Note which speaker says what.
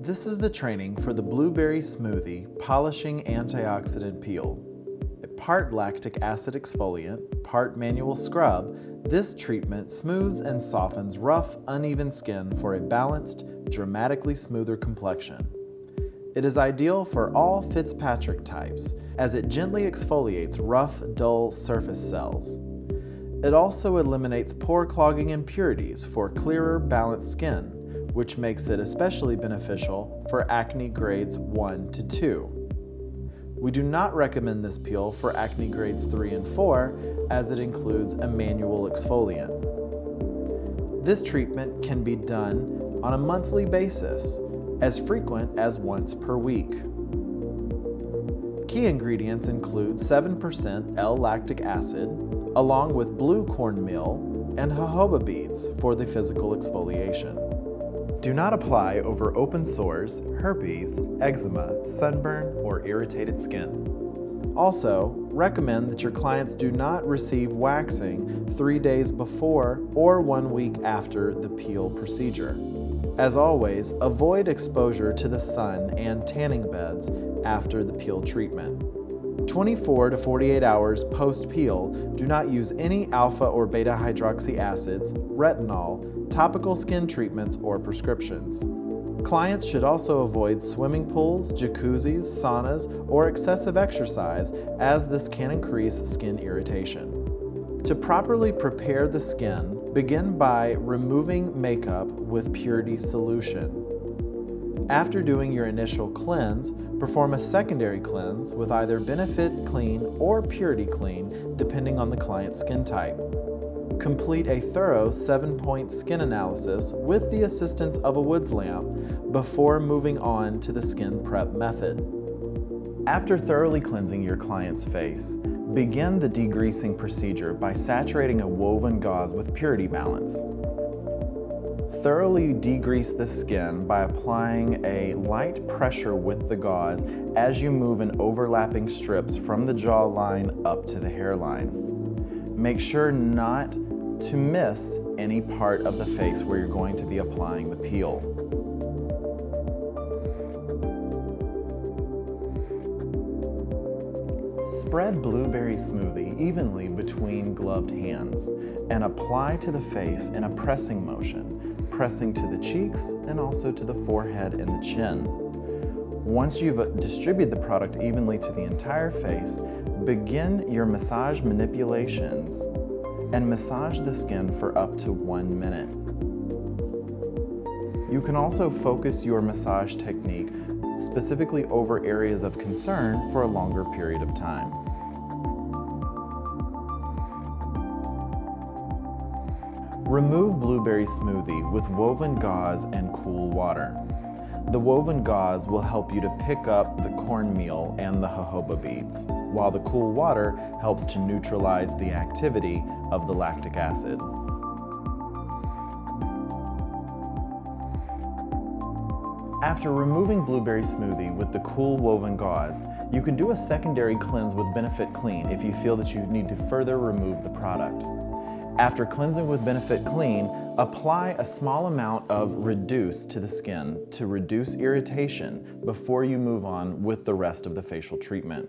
Speaker 1: This is the training for the Blueberry Smoothie Polishing Antioxidant Peel. A part lactic acid exfoliant, part manual scrub, this treatment smooths and softens rough, uneven skin for a balanced, dramatically smoother complexion. It is ideal for all Fitzpatrick types, as it gently exfoliates rough, dull surface cells. It also eliminates pore clogging impurities for clearer, balanced skin, which makes it especially beneficial for acne grades 1 to 2. We do not recommend this peel for acne grades 3 and 4 as it includes a manual exfoliant. This treatment can be done on a monthly basis, as frequent as once per week. Key ingredients include 7% L-lactic acid, along with blue cornmeal and jojoba beads for the physical exfoliation. Do not apply over open sores, herpes, eczema, sunburn, or irritated skin. Also, recommend that your clients do not receive waxing 3 days before or 1 week after the peel procedure. As always, avoid exposure to the sun and tanning beds after the peel treatment. 24 to 48 hours post-peel, do not use any alpha or beta hydroxy acids, retinol, topical skin treatments, or prescriptions. Clients should also avoid swimming pools, jacuzzis, saunas, or excessive exercise, as this can increase skin irritation. To properly prepare the skin, begin by removing makeup with Purity solution. After doing your initial cleanse, perform a secondary cleanse with either Benefit Clean or Purity Clean, depending on the client's skin type. Complete a thorough 7-point skin analysis with the assistance of a Woods lamp before moving on to the skin prep method. After thoroughly cleansing your client's face, begin the degreasing procedure by saturating a woven gauze with Purity Balance. Thoroughly degrease the skin by applying a light pressure with the gauze as you move in overlapping strips from the jawline up to the hairline. Make sure not to miss any part of the face where you're going to be applying the peel. Spread Blueberry Smoothie evenly between gloved hands and apply to the face in a pressing motion, pressing to the cheeks and also to the forehead and the chin. Once you've distributed the product evenly to the entire face, begin your massage manipulations and massage the skin for up to 1 minute. You can also focus your massage technique specifically over areas of concern for a longer period of time. Remove Blueberry Smoothie with woven gauze and cool water. The woven gauze will help you to pick up the cornmeal and the jojoba beads, while the cool water helps to neutralize the activity of the lactic acid. After removing Blueberry Smoothie with the cool woven gauze, you can do a secondary cleanse with Benefit Clean if you feel that you need to further remove the product. After cleansing with Benefit Clean, apply a small amount of Reduce to the skin to reduce irritation before you move on with the rest of the facial treatment.